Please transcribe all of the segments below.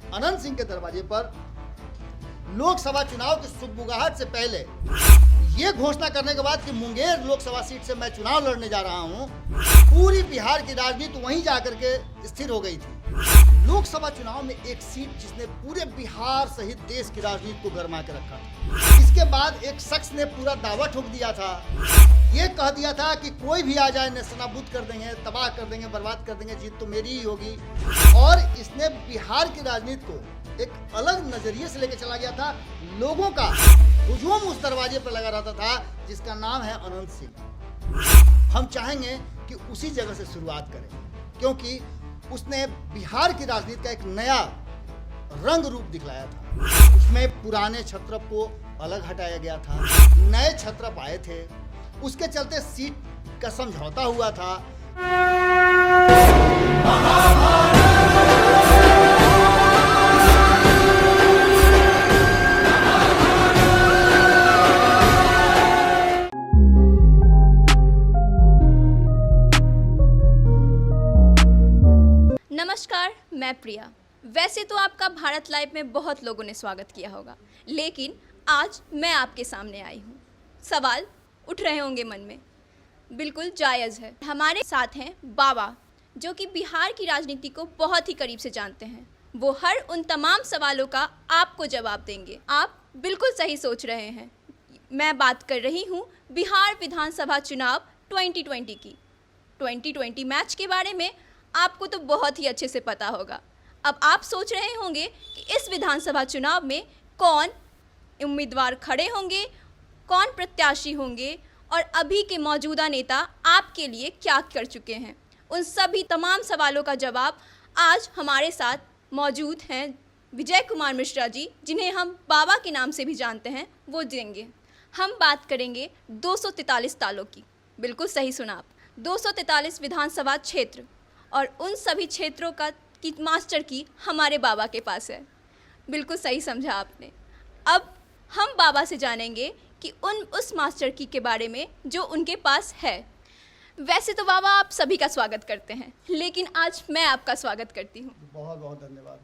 अनंत सिंह के दरवाजे पर लोकसभा चुनाव की सुगबुगाहट से पहले ये घोषणा करने के बाद कि मुंगेर लोकसभा सीट से मैं चुनाव लड़ने जा रहा हूं, पूरी बिहार की राजनीति वहीं जाकर के स्थिर हो गई थी। लोकसभा चुनाव में एक सीट जिसने पूरे बिहार सहित देश की राजनीति को गरमा के रखा था। इसके बाद एक शख्स ने पूरा दावा ठोक दिया था, ये कह दिया था कि कोई भी आ जाए नेस्तनाबूद कर देंगे, तबाह कर देंगे, बर्बाद कर देंगे, जीत तो मेरी ही होगी। और इसने बिहार की राजनीति को एक अलग नजरिए से लेकर चला गया था। लोगों का हुजूम उस दरवाजे पर लगा रहता था जिसका नाम है अनंत सिंह। हम चाहेंगे कि उसी जगह से शुरुआत करें, क्योंकि उसने बिहार की राजनीति का एक नया रंग रूप दिखलाया था। उसमें पुराने छत्रप को अलग हटाया गया था, नए छत्रप आए थे, उसके चलते सीट का समझौता हुआ था। नमस्कार, मैं प्रिया। वैसे तो आपका भारत लाइव में बहुत लोगों ने स्वागत किया होगा, लेकिन आज मैं आपके सामने आई हूँ। सवाल उठ रहे होंगे मन में, बिल्कुल जायज़ है। हमारे साथ हैं बाबा, जो कि बिहार की राजनीति को बहुत ही करीब से जानते हैं। वो हर उन तमाम सवालों का आपको जवाब देंगे। आप बिल्कुल सही सोच रहे हैं, मैं बात कर रही हूँ बिहार विधानसभा चुनाव 2020 की। 2020 मैच के बारे में आपको तो बहुत ही अच्छे से पता होगा। अब आप सोच रहे होंगे कि इस विधानसभा चुनाव में कौन उम्मीदवार खड़े होंगे, कौन प्रत्याशी होंगे और अभी के मौजूदा नेता आपके लिए क्या कर चुके हैं। उन सभी तमाम सवालों का जवाब आज हमारे साथ मौजूद हैं विजय कुमार मिश्रा जी, जिन्हें हम बाबा के नाम से भी जानते हैं, वो देंगे। हम बात करेंगे 243 तालों की। बिल्कुल सही सुना आप, 243 विधानसभा क्षेत्र, और उन सभी क्षेत्रों का की मास्टर की हमारे बाबा के पास है। बिल्कुल सही समझा आपने। अब हम बाबा से जानेंगे कि उस मास्टर की के बारे में जो उनके पास है। वैसे तो बाबा आप सभी का स्वागत करते हैं, लेकिन आज मैं आपका स्वागत करती हूँ। बहुत बहुत धन्यवाद।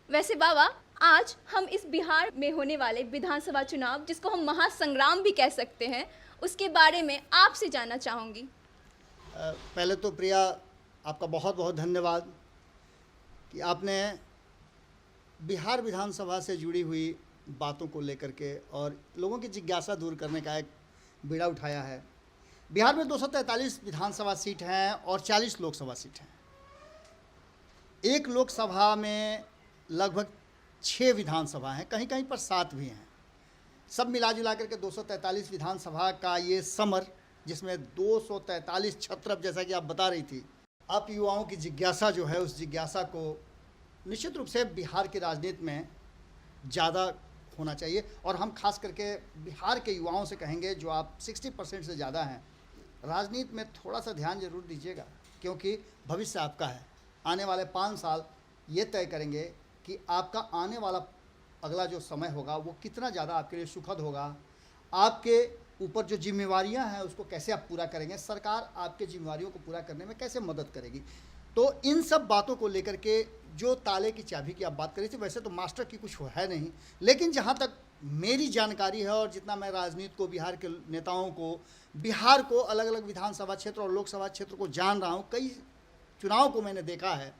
वैसे बाबा, आज हम इस बिहार में होने वाले विधानसभा चुनाव, जिसको हम महासंग्राम भी कह सकते हैं, उसके बारे में आपसे जानना चाहूँगी। पहले तो प्रिया, आपका बहुत बहुत धन्यवाद कि आपने बिहार विधानसभा से जुड़ी हुई बातों को लेकर के और लोगों की जिज्ञासा दूर करने का एक बीड़ा उठाया है। बिहार में 243 विधानसभा सीट हैं और 40 लोकसभा सीट हैं। एक लोकसभा में लगभग 6 विधानसभा हैं, कहीं कहीं पर 7 भी हैं। सब मिला जुला करके 243 विधानसभा का ये समर, जिसमें 243 छत्रप, जैसा कि आप बता रही थी, आप युवाओं की जिज्ञासा जो है, उस जिज्ञासा को निश्चित रूप से बिहार की राजनीति में ज़्यादा होना चाहिए। और हम खास करके बिहार के युवाओं से कहेंगे, जो आप 60% से ज़्यादा हैं, राजनीति में थोड़ा सा ध्यान जरूर दीजिएगा, क्योंकि भविष्य आपका है। आने वाले 5 साल ये तय करेंगे कि आपका आने वाला अगला जो समय होगा वो कितना ज़्यादा आपके लिए सुखद होगा। आपके ऊपर जो जिम्मेवारियां हैं उसको कैसे आप पूरा करेंगे, सरकार आपके जिम्मेवारियों को पूरा करने में कैसे मदद करेगी। तो इन सब बातों को लेकर के जो ताले की चाबी की आप बात करी थी, वैसे तो मास्टर की कुछ है नहीं, लेकिन जहां तक मेरी जानकारी है और जितना मैं राजनीति को, बिहार के नेताओं को, बिहार को, अलग अलग विधानसभा क्षेत्र और लोकसभा क्षेत्र को जान रहा हूँ, कई चुनाव को मैंने देखा है,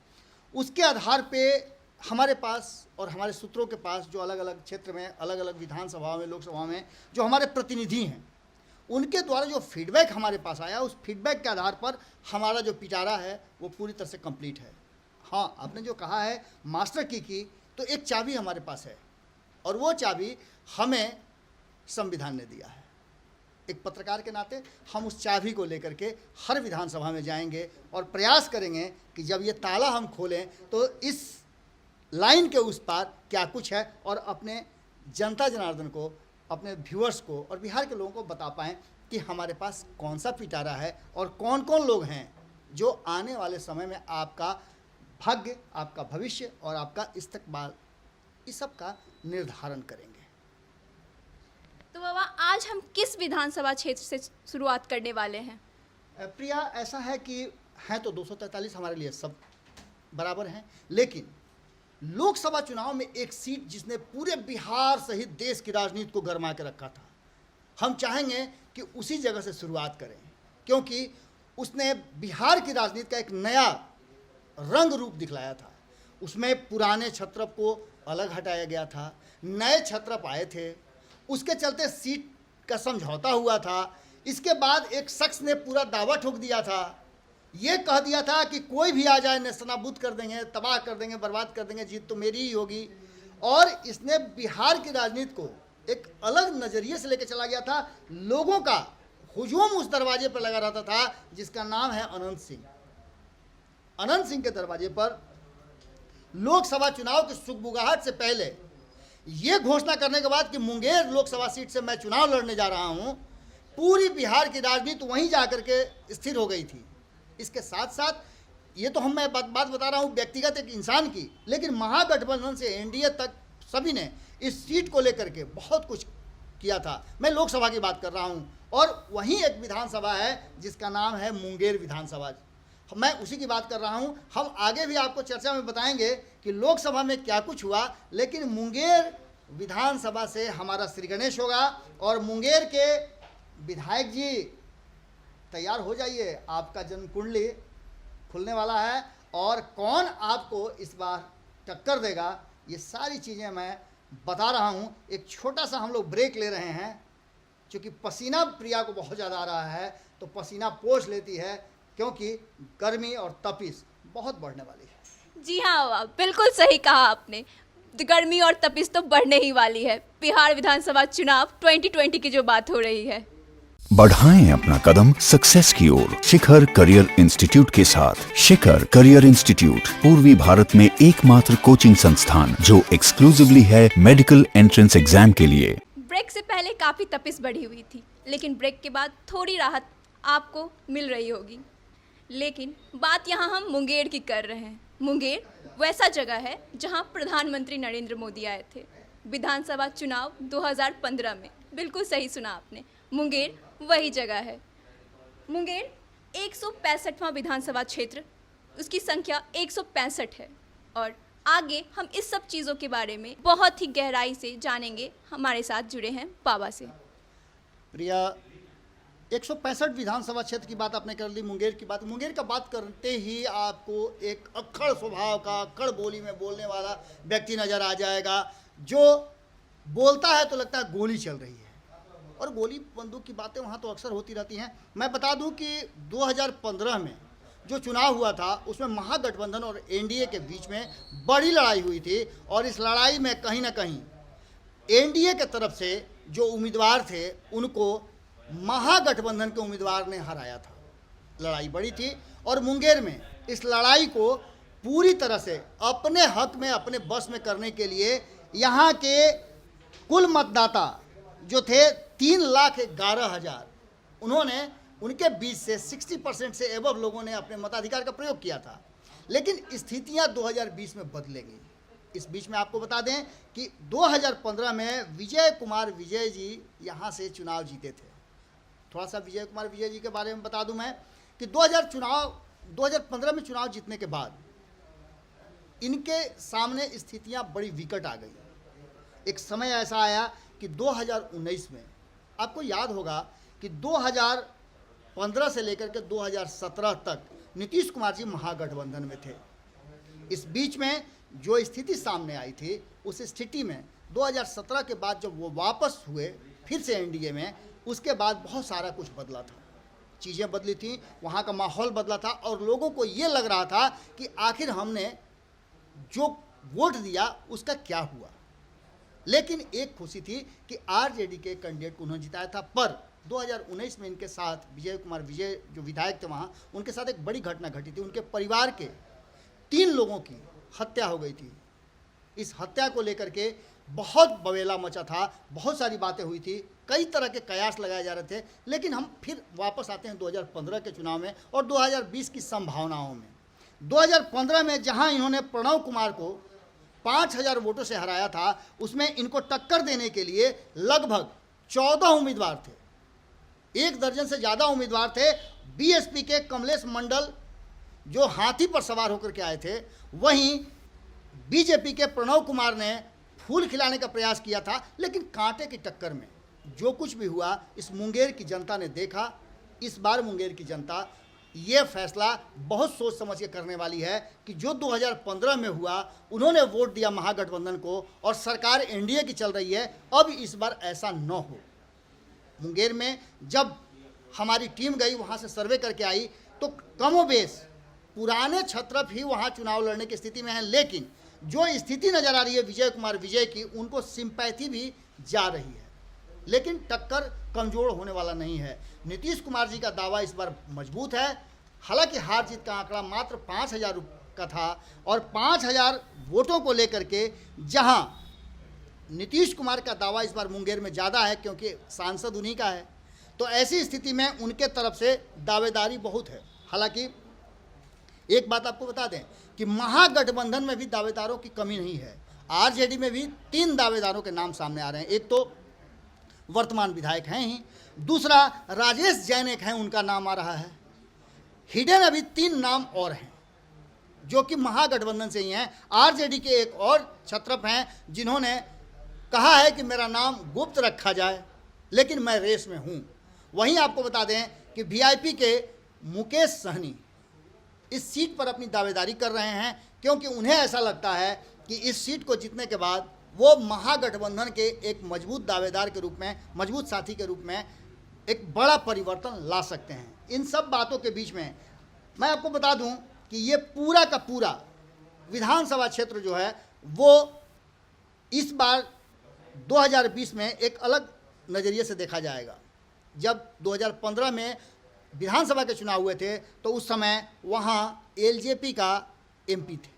उसके आधार पर हमारे पास और हमारे सूत्रों के पास जो अलग अलग क्षेत्र में, अलग अलग विधानसभाओं में, लोकसभा में जो हमारे प्रतिनिधि हैं, उनके द्वारा जो फीडबैक हमारे पास आया, उस फीडबैक के आधार पर हमारा जो पिटारा है वो पूरी तरह से कंप्लीट है। हाँ, आपने जो कहा है मास्टर की, तो एक चाबी हमारे पास है, और वो चाबी हमें संविधान ने दिया है। एक पत्रकार के नाते हम उस चाबी को लेकर के हर विधानसभा में जाएंगे और प्रयास करेंगे कि जब ये ताला हम खोलें तो इस लाइन के उस पार क्या कुछ है, और अपने जनता जनार्दन को, अपने व्यूअर्स को और बिहार के लोगों को बता पाएँ कि हमारे पास कौन सा पिटारा है और कौन कौन लोग हैं जो आने वाले समय में आपका भाग्य, आपका भविष्य और आपका इस्तकबाल, इस सब का निर्धारण करेंगे। तो बाबा, आज हम किस विधानसभा क्षेत्र से शुरुआत करने वाले हैं? प्रिया, ऐसा है कि हैं तो 243 हमारे लिए सब बराबर हैं, लेकिन लोकसभा चुनाव में एक सीट जिसने पूरे बिहार सहित देश की राजनीति को गरमा के रखा था, हम चाहेंगे कि उसी जगह से शुरुआत करें, क्योंकि उसने बिहार की राजनीति का एक नया रंग रूप दिखलाया था। उसमें पुराने छत्रप को अलग हटाया गया था, नए छत्रप आए थे, उसके चलते सीट का समझौता हुआ था। इसके बाद एक शख्स ने पूरा दावा ठोक दिया था, ये कह दिया था कि कोई भी आ जाए नेस्तनाबूद कर देंगे, तबाह कर देंगे, बर्बाद कर देंगे, जीत तो मेरी ही होगी। और इसने बिहार की राजनीति को एक अलग नज़रिए से लेकर चला गया था। लोगों का हुजूम उस दरवाजे पर लगा रहता था जिसका नाम है अनंत सिंह। अनंत सिंह के दरवाजे पर लोकसभा चुनाव की सुगबुगाहट से पहले ये घोषणा करने के बाद कि मुंगेर लोकसभा सीट से मैं चुनाव लड़ने जा रहा हूं, पूरी बिहार की राजनीति वहीं जाकर के स्थिर हो गई थी। इसके साथ साथ ये तो मैं बात बता रहा हूँ व्यक्तिगत एक इंसान की, लेकिन महागठबंधन से एनडीए तक सभी ने इस सीट को लेकर के बहुत कुछ किया था। मैं लोकसभा की बात कर रहा हूँ, और वहीं एक विधानसभा है जिसका नाम है मुंगेर विधानसभा, मैं उसी की बात कर रहा हूँ। हम आगे भी आपको चर्चा में बताएंगे कि लोकसभा में क्या कुछ हुआ, लेकिन मुंगेर विधानसभा से हमारा श्री गणेश होगा। और मुंगेर के विधायक जी तैयार हो जाइए, आपका जन्म कुंडली खुलने वाला है, और कौन आपको इस बार टक्कर देगा ये सारी चीज़ें मैं बता रहा हूँ। एक छोटा सा हम लोग ब्रेक ले रहे हैं, क्योंकि पसीना प्रिया को बहुत ज़्यादा आ रहा है, तो पसीना पोंछ लेती है, क्योंकि गर्मी और तपिश बहुत बढ़ने वाली है। जी हाँ, बिल्कुल सही कहा आपने, गर्मी और तपिश तो बढ़ने ही वाली है। बिहार विधानसभा चुनाव 2020 की जो बात हो रही है, बढ़ाएं अपना कदम सक्सेस की ओर शिखर करियर इंस्टीट्यूट के साथ। शिखर करियर इंस्टीट्यूट पूर्वी भारत में एकमात्र कोचिंग संस्थान जो एक्सक्लूसिवली है मेडिकल एंट्रेंस एग्जाम के लिए। ब्रेक से पहले काफ़ी तपिश बढ़ी हुई थी, लेकिन ब्रेक के बाद थोड़ी राहत आपको मिल रही होगी। लेकिन बात यहाँ हम मुंगेर की कर रहे हैं। मुंगेर वैसा जगह है जहाँ प्रधानमंत्री नरेंद्र मोदी आए थे विधानसभा चुनाव 2015 में। बिल्कुल सही सुना आपने, मुंगेर वही जगह है। मुंगेर 165वां विधानसभा क्षेत्र, उसकी संख्या 165 है। और आगे हम इस सब चीज़ों के बारे में बहुत ही गहराई से जानेंगे। हमारे साथ जुड़े हैं बाबा से। प्रिया, 165 विधानसभा क्षेत्र की बात आपने कर ली, मुंगेर की बात। मुंगेर का बात करते ही आपको एक अक्खड़ स्वभाव का, अक्खड़ बोली में बोलने वाला व्यक्ति नज़र आ जाएगा, जो बोलता है तो लगता है गोली चल रही है। और गोली बंदूक की बातें वहाँ तो अक्सर होती रहती हैं। मैं बता दूं कि 2015 में जो चुनाव हुआ था उसमें महागठबंधन और एनडीए के बीच में बड़ी लड़ाई हुई थी, और इस लड़ाई में कहीं ना कहीं एनडीए के तरफ से जो उम्मीदवार थे उनको महागठबंधन के उम्मीदवार ने हराया था। लड़ाई बड़ी थी, और मुंगेर में इस लड़ाई को पूरी तरह से अपने हक में, अपने बस में करने के लिए यहाँ के कुल मतदाता जो थे 3,11,000, उन्होंने उनके बीच से 60% से एबव लोगों ने अपने मताधिकार का प्रयोग किया था। लेकिन स्थितियां 2020 में बदलेंगी। इस बीच में आपको बता दें कि 2015 में विजय कुमार विजय जी यहाँ से चुनाव जीते थे। थोड़ा सा विजय कुमार विजय जी के बारे में बता दूं मैं कि 2015 में चुनाव जीतने के बाद इनके सामने स्थितियां बड़ी विकट आ गई। एक समय ऐसा आया कि 2019 में, आपको याद होगा कि 2015 से लेकर के 2017 तक नीतीश कुमार जी महागठबंधन में थे। इस बीच में जो स्थिति सामने आई थी, उस स्थिति में 2017 के बाद जब वो वापस हुए फिर से एनडीए में, उसके बाद बहुत सारा कुछ बदला था, चीज़ें बदली थी, वहाँ का माहौल बदला था, और लोगों को ये लग रहा था कि आखिर हमने जो वोट दिया उसका क्या हुआ। लेकिन एक खुशी थी कि आरजेडी के कैंडिडेट को उन्होंने जिताया था। पर 2019 में इनके साथ विजय कुमार विजय जो विधायक थे वहाँ, उनके साथ एक बड़ी घटना घटी थी। उनके परिवार के 3 लोगों की हत्या हो गई थी। इस हत्या को लेकर के बहुत बवेला मचा था, बहुत सारी बातें हुई थी, कई तरह के कयास लगाए जा रहे थे। लेकिन हम फिर वापस आते हैं 2015 के चुनाव में और 2020 की संभावनाओं में। 2015 में जहां इन्होंने प्रणव कुमार को 5,000 वोटों से हराया था, उसमें इनको टक्कर देने के लिए लगभग 14 उम्मीदवार थे, 1 दर्जन से ज़्यादा उम्मीदवार थे। बीएसपी के कमलेश मंडल जो हाथी पर सवार होकर के आए थे, वहीं बीजेपी के प्रणव कुमार ने फूल खिलाने का प्रयास किया था, लेकिन कांटे की टक्कर में जो कुछ भी हुआ इस मुंगेर की जनता ने देखा। इस बार मुंगेर की जनता ये फैसला बहुत सोच समझ के करने वाली है कि जो 2015 में हुआ, उन्होंने वोट दिया महागठबंधन को और सरकार एनडीए की चल रही है, अब इस बार ऐसा न हो। मुंगेर में जब हमारी टीम गई, वहाँ से सर्वे करके आई, तो कमोबेश पुराने छत्रप ही वहाँ चुनाव लड़ने की स्थिति में हैं, लेकिन जो स्थिति नज़र आ रही है विजय कुमार विजय की, उनको सिंपैथी भी जा रही है, लेकिन टक्कर कमज़ोर होने वाला नहीं है। नीतीश कुमार जी का दावा इस बार मजबूत है। हालांकि हार जीत का आंकड़ा मात्र 5,000 का था और 5,000 वोटों को लेकर के जहां नीतीश कुमार का दावा इस बार मुंगेर में ज़्यादा है क्योंकि सांसद उन्हीं का है, तो ऐसी स्थिति में उनके तरफ से दावेदारी बहुत है। हालांकि एक बात आपको बता दें कि महागठबंधन में भी दावेदारों की कमी नहीं है। आरजेडी में भी 3 दावेदारों के नाम सामने आ रहे हैं। एक तो वर्तमान विधायक हैं ही, दूसरा राजेश जैन एक हैं, उनका नाम आ रहा है। हिडन अभी 3 नाम और हैं जो कि महागठबंधन से ही हैं। आरजेडी के एक और छत्रप हैं जिन्होंने कहा है कि मेरा नाम गुप्त रखा जाए, लेकिन मैं रेस में हूँ। वहीं आपको बता दें कि वीआईपी के मुकेश सहनी इस सीट पर अपनी दावेदारी कर रहे हैं क्योंकि उन्हें ऐसा लगता है कि इस सीट को जीतने के बाद वो महागठबंधन के एक मजबूत दावेदार के रूप में, मजबूत साथी के रूप में एक बड़ा परिवर्तन ला सकते हैं। इन सब बातों के बीच में मैं आपको बता दूं कि ये पूरा का पूरा विधानसभा क्षेत्र जो है वो इस बार 2020 में एक अलग नज़रिए से देखा जाएगा। जब 2015 में विधानसभा के चुनाव हुए थे तो उस समय वहाँ एलजेपी का एमपी थे,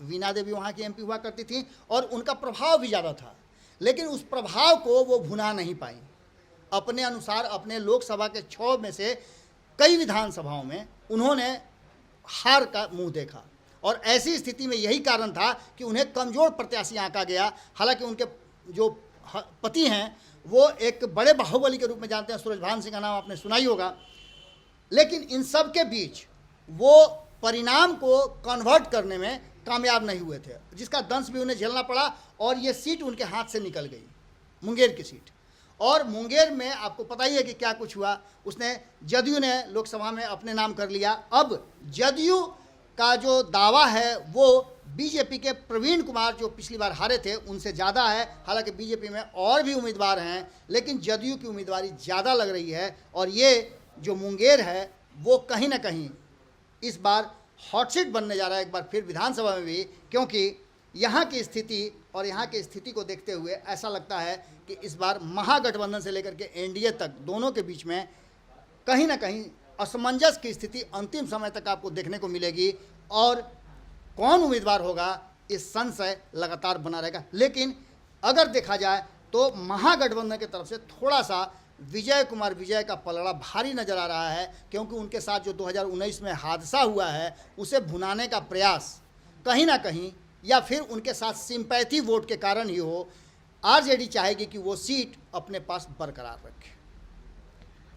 वीणा देवी वहाँ की एमपी हुआ करती थी और उनका प्रभाव भी ज़्यादा था, लेकिन उस प्रभाव को वो भुना नहीं पाई। अपने अनुसार अपने लोकसभा के 6 में से कई विधानसभाओं में उन्होंने हार का मुंह देखा और ऐसी स्थिति में यही कारण था कि उन्हें कमज़ोर प्रत्याशी आंका गया। हालांकि उनके जो पति हैं वो एक बड़े बाहुबली के रूप में जानते हैं, सूरजभान सिंह का नाम आपने सुना ही होगा, लेकिन इन सब के बीच वो परिणाम को कन्वर्ट करने में कामयाब नहीं हुए थे, जिसका दंश भी उन्हें झेलना पड़ा और ये सीट उनके हाथ से निकल गई, मुंगेर की सीट। और मुंगेर में आपको पता ही है कि क्या कुछ हुआ। उसने जदयू ने लोकसभा में अपने नाम कर लिया। अब जदयू का जो दावा है वो बीजेपी के प्रवीण कुमार जो पिछली बार हारे थे उनसे ज़्यादा है। हालांकि बीजेपी में और भी उम्मीदवार हैं, लेकिन जदयू की उम्मीदवारी ज़्यादा लग रही है और ये जो मुंगेर है वो कहीं ना कहीं इस बार हॉट सीट बनने जा रहा है एक बार फिर विधानसभा में भी, क्योंकि यहाँ की स्थिति और यहाँ की स्थिति को देखते हुए ऐसा लगता है कि इस बार महागठबंधन से लेकर के एनडीए तक दोनों के बीच में कहीं ना कहीं असमंजस की स्थिति अंतिम समय तक आपको देखने को मिलेगी और कौन उम्मीदवार होगा इस संशय लगातार बना रहेगा। लेकिन अगर देखा जाए तो महागठबंधन की तरफ से थोड़ा सा विजय कुमार विजय का पलड़ा भारी नज़र आ रहा है, क्योंकि उनके साथ जो 2019 में हादसा हुआ है उसे भुनाने का प्रयास कहीं ना कहीं या फिर उनके साथ सिंपैथी वोट के कारण ही हो, आरजेडी चाहेगी कि वो सीट अपने पास बरकरार रखे।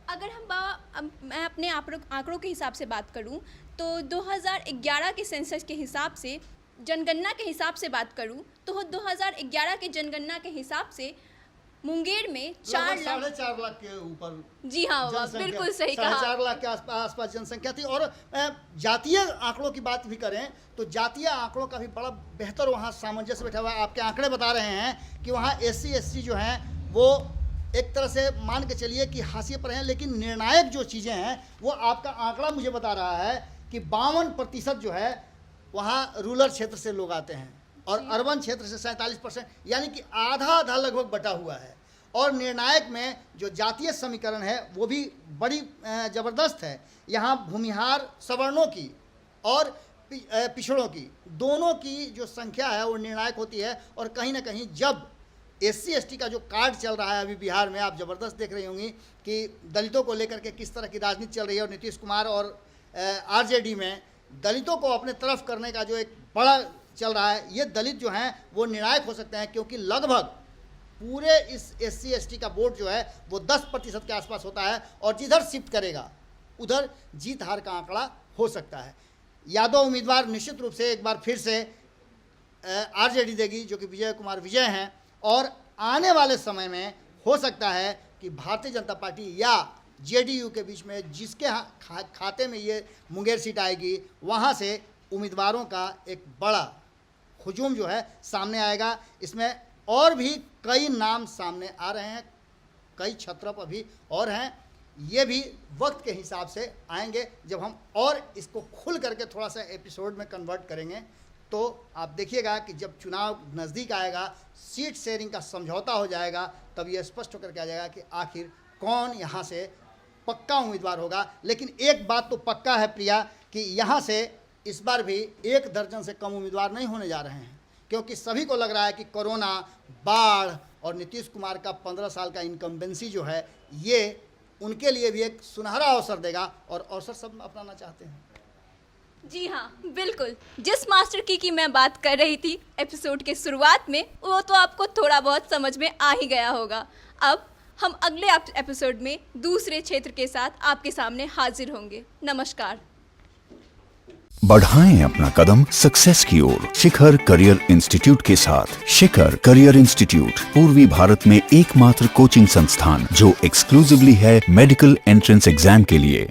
अगर मैं अपने आंकड़ों के हिसाब से बात करूं तो 2011 के सेंसस के हिसाब से, जनगणना के हिसाब से बात करूं तो 2011 के जनगणना के हिसाब से मुंगेर में 4 लाख के ऊपर, जी हाँ, बिल्कुल सही कहा, 4.5 लाख के आसपास जनसंख्या थी। और जातीय आंकड़ों की बात भी करें तो जातीय आंकड़ों का भी बड़ा बेहतर वहाँ सामंजस्य बैठा हुआ है। आपके आंकड़े बता रहे हैं कि वहाँ SC SC जो हैं वो एक तरह से मान के चलिए कि हाशिए पर हैं, लेकिन निर्णायक जो चीज़ें हैं वो आपका आंकड़ा मुझे बता रहा है कि 52% जो है वहाँ रूरल क्षेत्र से लोग आते हैं और अर्बन क्षेत्र से 47%, यानी कि आधा लगभग बटा हुआ है। और निर्णायक में जो जातीय समीकरण है वो भी बड़ी ज़बरदस्त है। यहाँ भूमिहार सवर्णों की और पिछड़ों की, दोनों की जो संख्या है वो निर्णायक होती है। और कहीं ना कहीं जब SC ST का जो कार्ड चल रहा है अभी बिहार में, आप ज़बरदस्त देख रही होंगी कि दलितों को लेकर के किस तरह की राजनीति चल रही है और नीतीश कुमार और आरजेडी में दलितों को अपने तरफ करने का जो एक बड़ा चल रहा है, ये दलित जो हैं वो निर्णायक हो सकते हैं, क्योंकि लगभग पूरे इस SC ST का वोट जो है वो 10% के आसपास होता है और जिधर शिफ्ट करेगा उधर जीत हार का आंकड़ा हो सकता है। यादव उम्मीदवार निश्चित रूप से एक बार फिर से आरजेडी देगी, जो कि विजय कुमार विजय हैं। और आने वाले समय में हो सकता है कि भारतीय जनता पार्टी या जेडीयू के बीच में जिसके खाते में ये मुंगेर सीट आएगी, वहाँ से उम्मीदवारों का एक बड़ा हुजूम जो है सामने आएगा। इसमें और भी कई नाम सामने आ रहे हैं, कई छत्रप अभी और हैं। ये भी वक्त के हिसाब से आएंगे, जब हम और इसको खुल करके थोड़ा सा एपिसोड में कन्वर्ट करेंगे। तो आप देखिएगा कि जब चुनाव नज़दीक आएगा, सीट शेयरिंग का समझौता हो जाएगा, तब ये स्पष्ट होकर के आ जाएगा कि आखिर कौन यहाँ से पक्का उम्मीदवार होगा। लेकिन एक बात तो पक्का है प्रिया, कि यहाँ से इस बार भी 1 दर्जन से कम उम्मीदवार नहीं होने जा रहे हैं, क्योंकि सभी को लग रहा है कि कोरोना, बाढ़ और नीतीश कुमार का 15 साल का इनकम्बेंसी जो है, ये उनके लिए भी एक सुनहरा अवसर देगा, और अवसर सब अपनाना चाहते हैं। जी हाँ, बिल्कुल। जिस मास्टर की मैं बात कर रही थी एपिसोड के शुरुआत में, वो तो आपको थोड़ा बहुत समझ में आ ही गया होगा। अब हम अगले एपिसोड में दूसरे क्षेत्र के साथ आपके सामने हाजिर होंगे। नमस्कार। बढ़ाएं अपना कदम सक्सेस की ओर शिखर करियर इंस्टीट्यूट के साथ। शिखर करियर इंस्टीट्यूट पूर्वी भारत में एकमात्र कोचिंग संस्थान जो एक्सक्लूसिवली है मेडिकल एंट्रेंस एग्जाम के लिए।